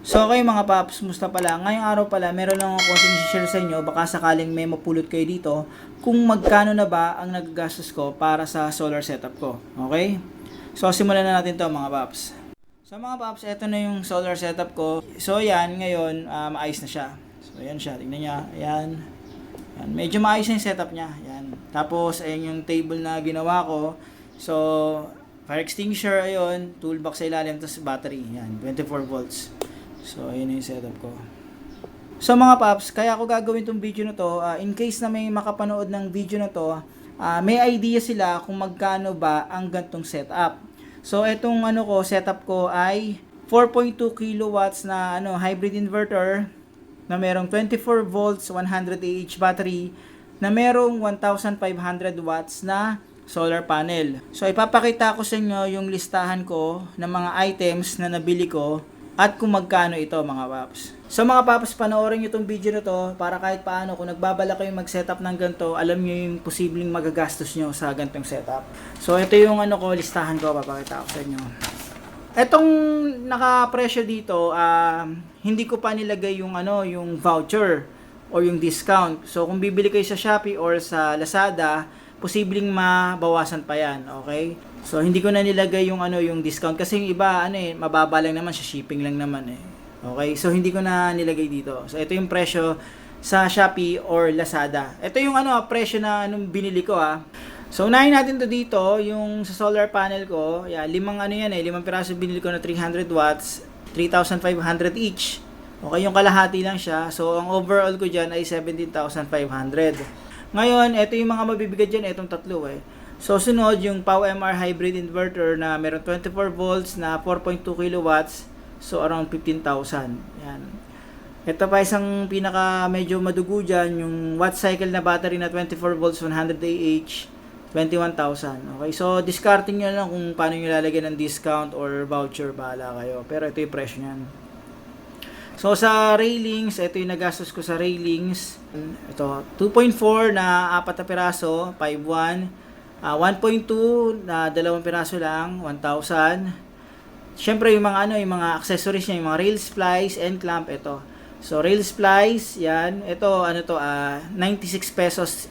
So okay mga paps, musta pala? Ngayong araw pala, meron lang ako konting share sa inyo, baka sakaling may mapulot kayo dito, kung magkano na ba ang nagagastos ko para sa solar setup ko. Okay? So simulan na natin to mga paps. So mga paps, eto na yung solar setup ko. So yan, ngayon, maayos na siya. So yan siya, tingnan niya. Ayan. Yan. Medyo maayos na yung setup niya. Yan. Tapos, ayan yung table na ginawa ko. So, fire extinguisher, ayun, toolbox sa ilalim, tapos battery. Yan, 24 volts. So, ayun yung setup ko. So, mga paps, kaya ako gagawin tong video na to, in case na may makapanood ng video na to, may idea sila kung magkano ba ang gantong setup. So, etong setup ko ay 4.2 kilowatts na hybrid inverter na merong 24 volts 100 Ah battery na merong 1,500 watts na solar panel. So, ipapakita ko sa inyo yung listahan ko ng mga items na nabili ko at kung magkano ito mga paps. So mga paps, panoorin nyo itong video na to para kahit paano kung nagbabala kayo mag-setup ng ganito, alam nyo yung posibleng magagastos nyo sa gantong setup. So ito yung listahan ko, papakita ko sa inyo. Etong naka-presyo dito, hindi ko pa nilagay yung voucher o yung discount. So kung bibili kayo sa Shopee or sa Lazada, posibleng mabawasan pa yan, okay? So hindi ko na nilagay yung discount kasi yung iba mababa lang naman, sa shipping lang naman eh. Okay? So hindi ko na nilagay dito. So ito yung presyo sa Shopee or Lazada. Ito yung presyo na binili ko So unahin natin to dito, yung sa solar panel ko, limang limang piraso binili ko na 300 watts, 3,500 each. Okay, yung kalahati lang siya. So ang overall ko diyan ay 17,500. Ngayon, ito yung mga mabibigat dyan, itong tatlo eh. So, sunod yung PowMR hybrid inverter na meron 24 volts na 4.2 kilowatts. So, around 15,000. Yan. Ito pa isang pinaka medyo madugo dyan, yung watt cycle na battery na 24 volts 100 Ah, 21,000. Okay, so discarding nyo lang kung paano nyo lalagyan ng discount or voucher, bahala kayo. Pero ito yung presyo nyan. So sa railings, ito yung nagastos ko sa railings. Ito, 2.4 na 4 na piraso, 5.1. 1.2 na 2 piraso lang, 1,000. Siyempre yung mga yung mga accessories niya, yung mga rail splice and clamp ito. So rail splice, yan. Ito 96 pesos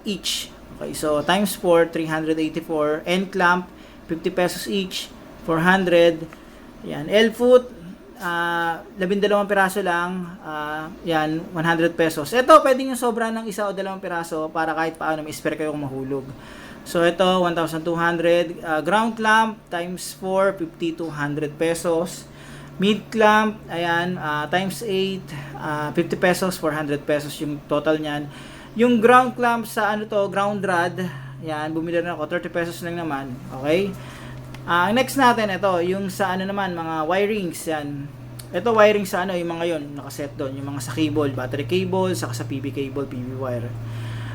each. Okay, so times 4, 384. End clamp, 50 pesos each, 400. Yan, L-foot 12 piraso lang, yan, 100 pesos. Ito, pwedeng yung sobra ng isa o 2 piraso para kahit paano may spare kayo kung mahulog. So, ito, 1,200. Ground clamp, times 4, 50 to 100 pesos. Mid clamp, ayan, times 8, 50 pesos, 400 pesos yung total niyan. Yung ground clamp sa ground rod, yan, bumili rin ako, 30 pesos lang naman, okay? Next natin, ito, yung sa naman, mga wirings, yan. Ito, wiring sa yung mga yon nakaset doon, yung mga sa cable, battery cable, saka sa PB cable, PB wire.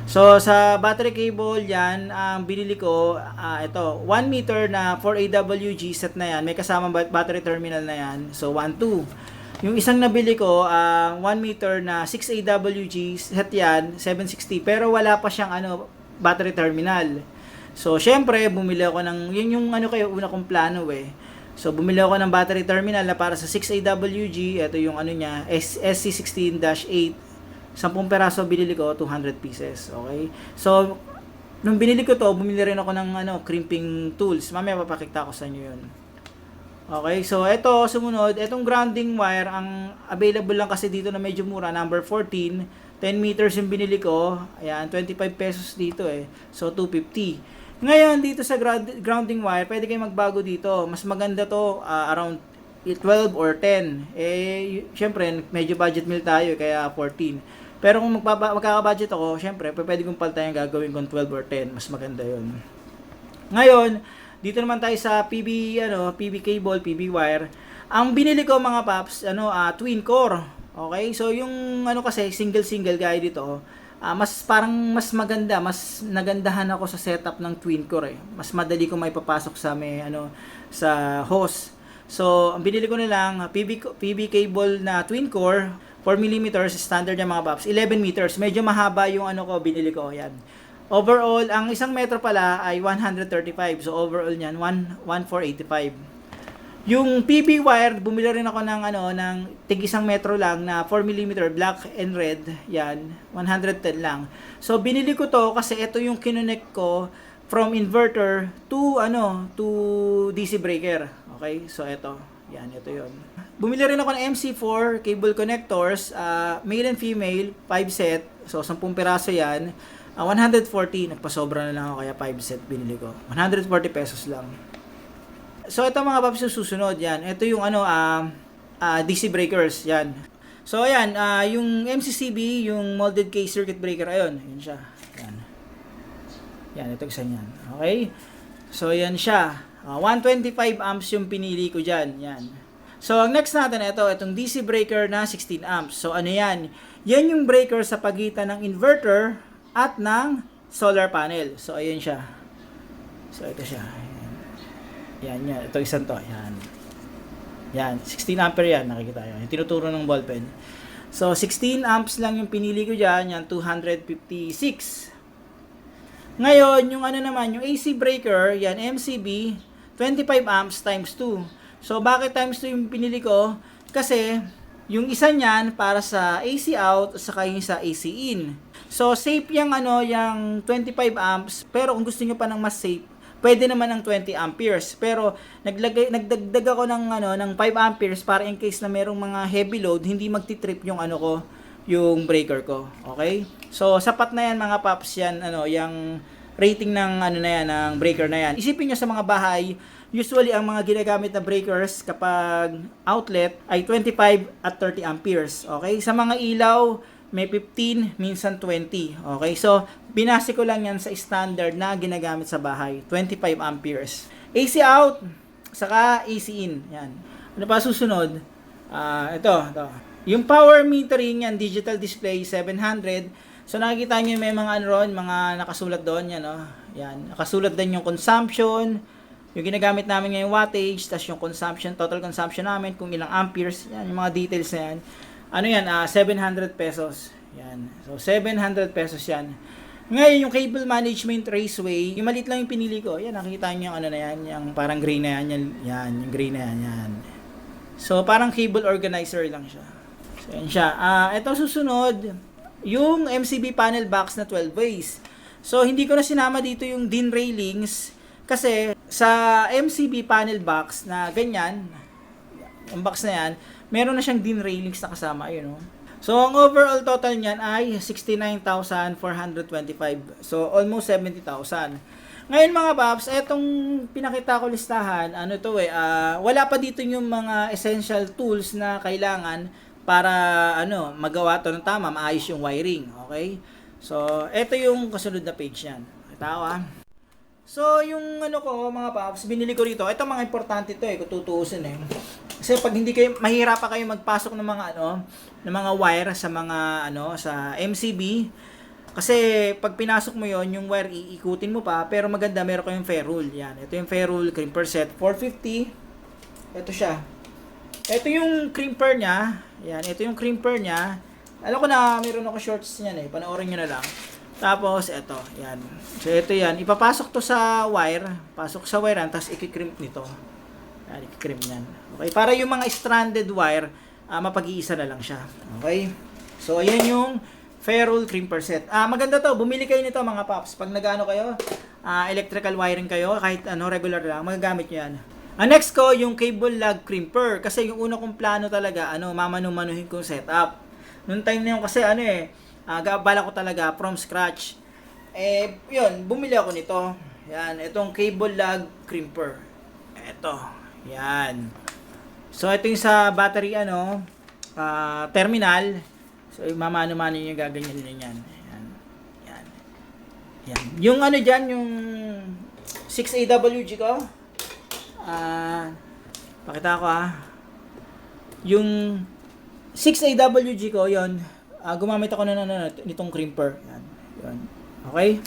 So, sa battery cable, yan, binili ko, ito, 1 meter na 4AWG set na yan, may kasamang battery terminal na yan, so 1, 2. Yung isang nabili ko, 1 meter na 6AWG set yan, 760, pero wala pa siyang battery terminal. So, syempre, bumili ako ng, yun yung una kong plano eh. So, bumili ako ng battery terminal na para sa 6AWG. Ito yung niya, SC16-8. 10 peraso binili ko, 200 pieces. Okay? So, nung binili ko to, bumili rin ako ng crimping tools. Mamaya papakita ko sa inyo yun. Okay, so ito, sumunod, itong grounding wire, ang available lang kasi dito na medyo mura, number 14, 10 meters yung binili ko, ayan, 25 pesos dito eh, so 250. Ngayon, dito sa grounding wire, pwede kayong magbago dito, mas maganda to, around 12 or 10, syempre, medyo budget meal tayo, kaya 14. Pero kung magkaka-budget ako, syempre, pwede kong palitan yung gagawin kong 12 or 10, mas maganda yun. Ngayon, dito naman tayo sa PB cable, PB wire. Ang binili ko mga paps, twin core. Okay? So yung kasi single gaya dito, mas parang mas maganda, mas nagandahan ako sa setup ng twin core eh. Mas madali ko maipapasok sa sa hose. So, ang binili ko na lang PB cable na twin core, 4 mm standard yung mga paps, 11 meters. Medyo mahaba yung binili ko, yan. Overall, ang isang metro pala ay 135. So, overall niyan, 1,485. Yung PB wire, bumili rin ako ng tig 1 metro lang na 4mm black and red. Yan, 110 lang. So binili ko to kasi ito yung kinonect ko from inverter to DC breaker. Okay? So ito. Yan, ito 'yon. Bumili rin ako ng MC4 cable connectors, male and female, 5 set. So 10 piraso 'yan. 140, nagpasobra na lang ako kaya 5 set binili ko. 140 pesos lang. So ito mga paps yung susunod, yan. Ito yung DC breakers, yan. So ayan, yung MCCB, yung molded case circuit breaker, ayun, yun siya. Yan. Yan, ito isa niyan. Okay? So yan siya. 125 amps yung pinili ko diyan, yan. So ang next natin itong DC breaker na 16 amps. So ano yan? Yan yung breaker sa pagitan ng inverter at ng solar panel. So ayun siya. So ito siya. Yan. Ito isang to. Yan. Yan. 16 ampere yan. Nakikita yan. Yung tinuturo ng ballpen. So, 16 amps lang yung pinili ko dyan. Yan, 256. Ngayon, yung naman, yung AC breaker, yan, MCB, 25 amps times 2. So, bakit times 2 yung pinili ko? Kasi, yung isa niyan para sa AC out at saka yung sa AC in. So, safe yung yung 25 amps. Pero kung gusto nyo pa ng mas safe, pwede naman ng 20 amperes. Pero nagdagdag ako ng 5 amperes para in case na merong mga heavy load, hindi magti-trip yung yung breaker ko. Okay? So sapat na yan mga paps yan yung rating ng ng breaker na yan. Isipin niyo sa mga bahay, usually ang mga ginagamit na breakers kapag outlet ay 25 at 30 amperes. Okay? Sa mga ilaw, may 15, minsan 20. Okay? So, binase ko lang yan sa standard na ginagamit sa bahay. 25 amperes. AC out, saka AC in. Yan. Ano pa susunod? Ito. Yung power metering yan, digital display, 700. So, nakikita nyo may mga mga nakasulat doon. Yan, yan. Nakasulat din yung consumption, yung ginagamit namin ngayong wattage, tas yung consumption, total consumption namin, kung ilang amperes. Yan, yung mga details na yan. 700 pesos. Yan. So, 700 pesos yan. Ngayon, yung cable management raceway, yung maliit lang yung pinili ko. Yan, nakikita nyo yung na yan, yung parang gray na yan. Yan, yung gray na yan. Yan. So, parang cable organizer lang siya. So, yan siya. Ito susunod, yung MCB panel box na 12 ways. So, hindi ko na sinama dito yung DIN railings kasi sa MCB panel box na ganyan, yung box na yan, meron na siyang DIN railings na kasama, ayun. So, ang overall total niyan ay 69,425. So, almost 70,000. Ngayon mga paps, etong pinakita ko listahan, wala pa dito yung mga essential tools na kailangan para magawa to ng tama, maayos yung wiring, okay? So, ito yung kasunod na page niyan. Kita So, yung ko, mga paps, binili ko rito. Ito mga importante to kung tutuusin Kasi pag hindi kayo mahirapan kayo magpasok ng mga ng mga wire sa mga sa MCB, kasi pag pinasok mo yon yung wire iikutin mo pa, pero maganda meron kayong ferrule. Yan, ito yung ferrule crimper set 450. Ito siya. Ito yung crimper niya. Yan, ito yung crimper niya. Alam ko na meron ako shorts niyan panoorin niyo na lang. Tapos ito, yan. So ito yan, ipapasok to sa wire, pasok sa wire tapos i-crimp nito. Yan, i-crimp niyan. Okay, para yung mga stranded wire, mapag-iisa na lang siya. Okay? So ayan yung ferrule crimper set. Maganda to, bumili kayo nito mga paps. Pag nag-ano kayo, electrical wiring kayo, kahit regular lang, magagamit niyo yan. Next ko, yung cable lug crimper. Kasi yung una kong plano talaga, mamanu-manuhin kong setup. Noong time na yun kasi bala ko talaga from scratch. Yun, bumili ako nito. Yan, itong cable lug crimper. Ito, yan. So, ito yung sa battery, terminal. So, mamano-mano yung gaganyan din yan. Yan. Yan. Yan. Yung dyan, yung 6AWG ko. Pakita ko Yung 6AWG ko, yon gumamit ako nitong crimper. Yan. Yun. Okay?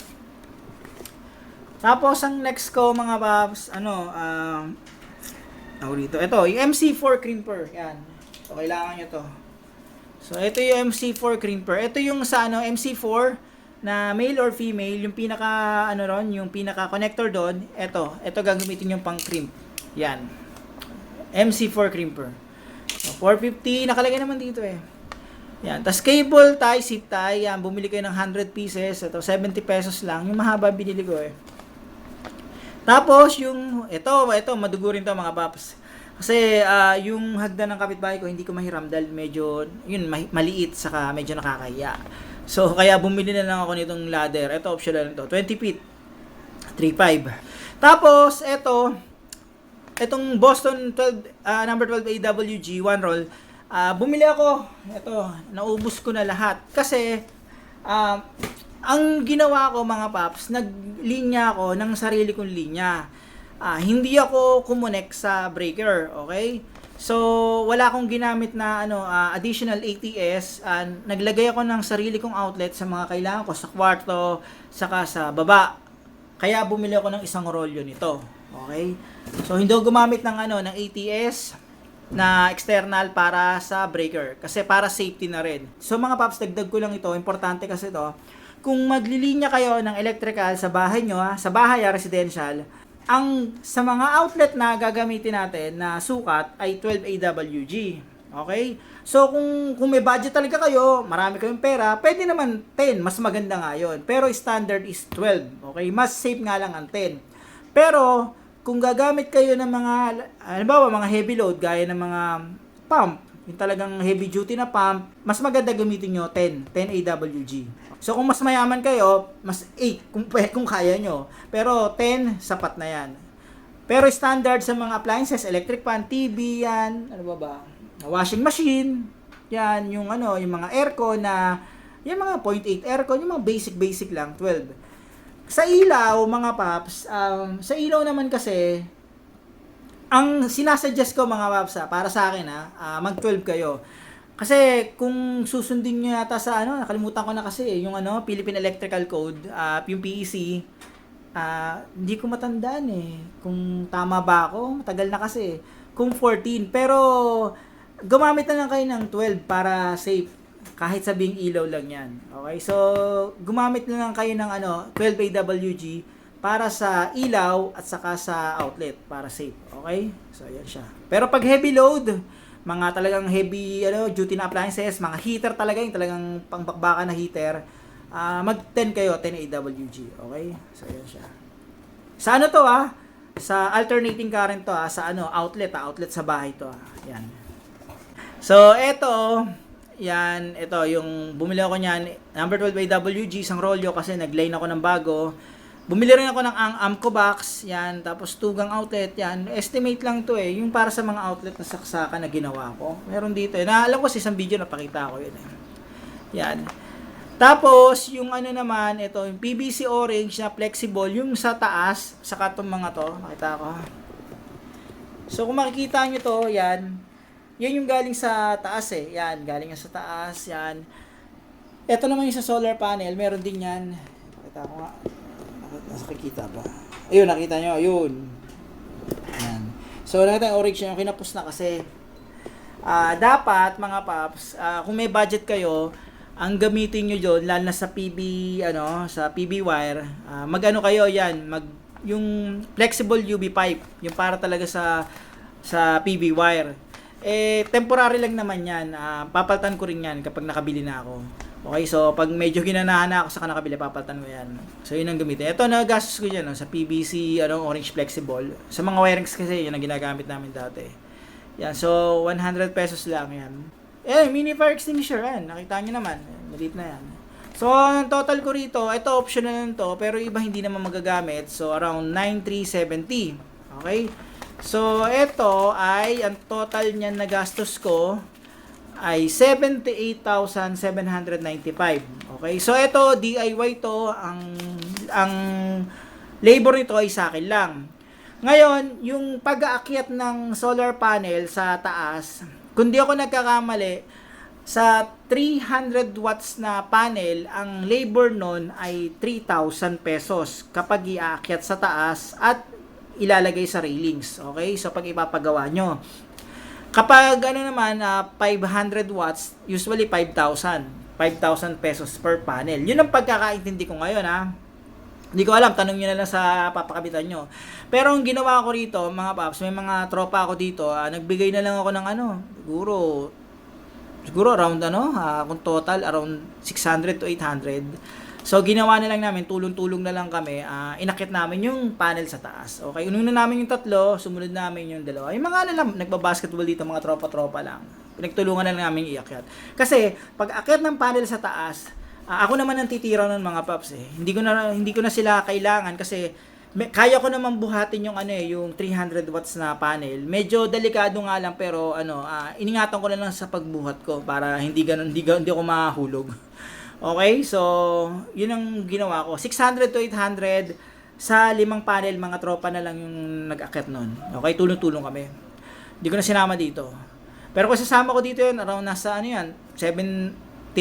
Tapos, ang next ko, mga paps, dito. Ito, yung MC4 crimper. Yan. So, kailangan nyo to. So, ito yung MC4 crimper. Ito yung sa, MC4 na male or female, yung pinaka, yung pinaka connector doon. Ito gagamitin yung pang crimp. Yan. MC4 crimper. So, 450, nakalagay naman dito eh. Yan. Tapos cable tie, zip tie. Yan, bumili kayo ng 100 pieces. Ito, 70 pesos lang. Yung mahaba binili ko eh. Tapos, ito, madugo rin to mga paps. Kasi, yung hagdan ng kapitbahay ko, hindi ko mahiram dahil medyo, maliit, saka medyo nakakaya. So, kaya bumili na lang ako nitong ladder. Ito, optional nito. 20 feet. 3.5. Tapos, itong Boston number 12 AWG, one roll. Bumili ako. Ito, naubos ko na lahat. Kasi, ang ginawa ko mga paps, naglinya ako ng sarili kong linya. Hindi ako kumunek sa breaker, okay? So, wala akong ginamit na additional ATS. Naglagay ako ng sarili kong outlet sa mga kailangan ko sa kwarto, saka sa baba. Kaya bumili ako ng isang rolyo nito. Okay? So, hindi ako gumamit ng ATS na external para sa breaker. Kasi para safety na rin. So, mga paps, dagdag ko lang ito. Importante kasi ito. Kung maglilinya kayo ng electrical sa bahay nyo, sa bahay, residential, sa mga outlet na gagamitin natin na sukat ay 12 AWG. Okay? So, kung may budget talaga kayo, marami kayong pera, pwede naman 10. Mas maganda nga yun. Pero standard is 12. Okay? Mas safe nga lang ang 10. Pero, kung gagamit kayo ng mga, halimbawa, mga heavy load, gaya ng mga pump, yung talagang heavy duty na pump, mas maganda gamitin nyo 10 AWG. So, kung mas mayaman kayo, mas 8 kung kaya nyo. Pero 10, sapat na yan. Pero standard sa mga appliances, electric fan, TV, yan, washing machine, yan, yung mga aircon yung mga 0.8 aircon, yung mga basic lang, 12. Sa ilaw, mga paps, sa ilaw naman kasi, ang sinasuggest ko mga paps, para sa akin mag-12 kayo. Kasi kung susundin nyo yata sa nakalimutan ko na kasi yung Philippine Electrical Code, yung PEC, hindi ko matandaan kung tama ba ako, matagal na kasi, kung 14, pero gumamit na lang kayo ng 12 para safe, kahit sabing ilaw lang yan. Okay, so gumamit na lang kayo ng 12 AWG para sa ilaw at saka sa outlet para safe. Okay, so yan siya. Pero pag heavy load, mga talagang heavy duty na appliances, mga heater talaga, yung talagang pangbakbakan na heater, mag 10 kayo, 10 AWG. Okay? So yan siya. Sa sa alternating current to sa outlet sa bahay to Yan. So ito yung bumili ako niyan, number 12 AWG, isang rolyo kasi nag-line ako ng bago. Bumili rin ako ng Amco box, yan, tapos tugang outlet, yan. Estimate lang to yung para sa mga outlet na saksakan na ginawa ko. Meron dito naalam ko sa isang video na pakita ko yun Yan. Tapos, yung naman, ito, yung PVC orange na flexible, yung sa taas, saka itong mga to, makita ko. So, kung makikita nyo to, yan yung galing sa taas yan, galing sa taas, yan. Ito naman yung sa solar panel, meron din yan. Makita ko nga. Nakikita ba? Ayun, nakita nyo. Ayun. Ayan. So, nakita yung orange yung kinapos na kasi. Dapat, mga paps, kung may budget kayo, ang gamitin nyo dyan, lalo na sa sa PB wire, kayo yan, yung flexible UV pipe, yung para talaga sa PB wire. Temporary lang naman yan. Papaltan ko rin yan kapag nakabili na ako. Okay, so pag medyo ginanahan na ako sa nakabili, papalitan ko yan. So yun ang gamitin. Ito, nagastos ko dyan sa PVC orange flexible. Sa mga wirings kasi, yun ang ginagamit namin dati. Yan, so 100 pesos lang yan. Mini fire extinguisher yan. Nakita nyo naman. Maliit na yan. So, ang total ko rito, ito optional na to, pero iba hindi naman magagamit. So, around 9,370. Okay? So, ito ay, ang total niyan na gastos ko, ay 78,795. Okay? So ito DIY to, ang labor nito ay sa akin lang. Ngayon, yung pag-aakyat ng solar panel sa taas, kung di ako nagkakamali, sa 300 watts na panel, ang labor nun ay 3,000 pesos kapag iaakyat sa taas at ilalagay sa railings. Okay? So pag ipapagawa nyo. Kapag 500 watts, usually 5,000 pesos per panel. Yun ang pagkakaintindi ko ngayon Hindi ko alam, tanong nyo na lang sa papakabitan nyo. Pero ang ginawa ko rito, mga paps, may mga tropa ako dito, nagbigay na lang ako ng siguro around kung total around 600 to 800. So ginawa na lang namin, tulong-tulong na lang kami, inakit namin yung panel sa taas. Okay, ununa namin yung tatlo, sumunod namin yung dalawa. Yung mga nagbabasketball dito, mga tropa-tropa lang. Pinagtulungan na lang namin iakyat. Kasi pag akyat ng panel sa taas, ako naman ang titira ng mga paps eh. Hindi ko na sila kailangan kasi kaya ko naman buhatin yung yung 300 watts na panel. Medyo delikado nga lang pero iningatan ko na lang sa pagbuhat ko para hindi ako mahulog. Okay? So, yun ang ginawa ko. 600 to 800 sa 5 panel, mga tropa na lang yung nag-akyat nun. Okay? Tulong-tulong kami. Hindi ko na sinama dito. Pero kung sasama ko dito yun, around nasa 79,500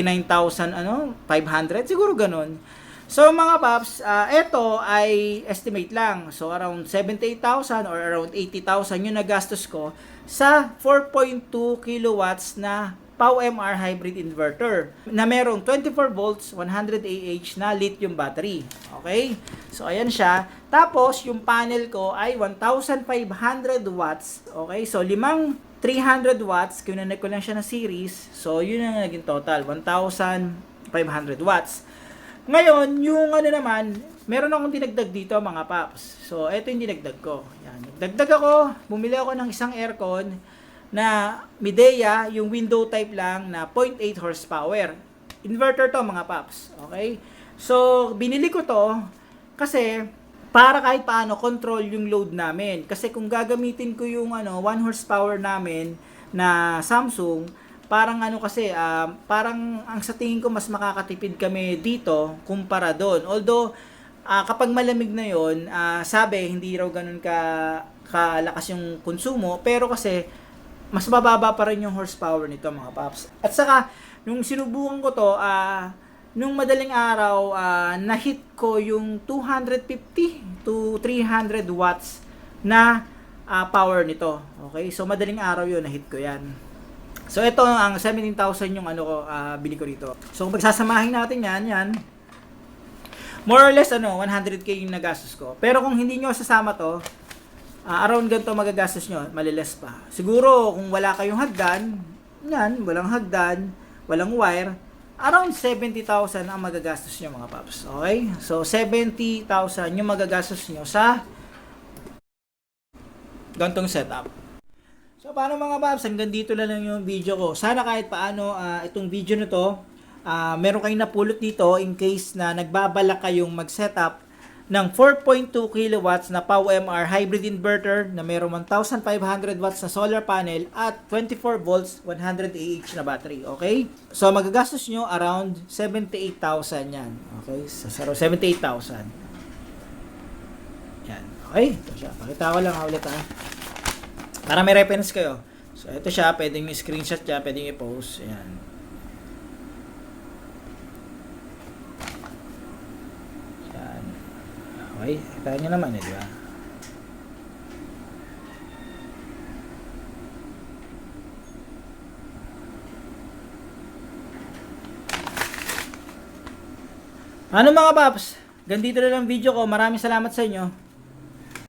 siguro ganun. So mga paps, ito ay estimate lang. So around 78,000 or around 80,000 yung nagastos ko sa 4.2 kilowatts na PowerMR hybrid inverter na merong 24 volts 100 Ah na lithium battery. Okay? So ayan siya. Tapos yung panel ko ay 1,500 watts. Okay? So 300 watts, kinunan ko lang siya na series. So, yun ang naging total, 1,500 watts. Ngayon, yung naman, meron akong dinagdag dito, mga paps. So, ito yung dinagdag ko. Yan. Nagdagdag ako, bumili ako ng isang aircon na Midea, yung window type lang na 0.8 horsepower. Inverter to, mga paps. Okay? So, binili ko to kasi para kahit paano control yung load namin. Kasi kung gagamitin ko yung 1 horsepower namin na Samsung, parang parang ang sa tingin ko mas makakatipid kami dito kumpara doon. Although kapag malamig na yon, sabi hindi raw ganun kalakas yung konsumo, pero kasi mas bababa pa rin yung horsepower nito, mga paps. At saka nung sinubukan ko to, nung madaling araw, na-hit ko yung 250 to 300 watts na power nito. Okay? So, madaling araw yun, na-hit ko yan. So, ito ang 17,000 yung bili ko rito. So, kung pagsasamahin natin yan, more or less, 100k yung nagastos ko. Pero kung hindi nyo sasama to, around ganito magagastos nyo, maliles pa. Siguro, kung wala kayong hagdan, walang hagdan, walang wire, around 70,000 ang magagastos nyo, mga paps. Okay? So, 70,000 yung magagastos nyo sa gantong setup. So, paano, mga paps? Hanggang dito na lang yung video ko. Sana kahit paano itong video na to, meron kayong napulot dito in case na nagbabalak kayong mag-setup ng 4.2 kilowatts na PowerMR hybrid inverter na mayroong 1,500 watts na solar panel at 24 volts 100 Ah na battery. Okay? So, magagastos nyo around 78,000 yan. Okay? So, 78,000. Yan. Okay? Ito siya. Pakita ko lang ulit para may reference kayo. So, ito siya. Pwedeng screenshot siya. Pwedeng i-post. Yan. Okay, kaya nyo naman di ba? Ano, mga paps? Ganito na lang video ko. Maraming salamat sa inyo.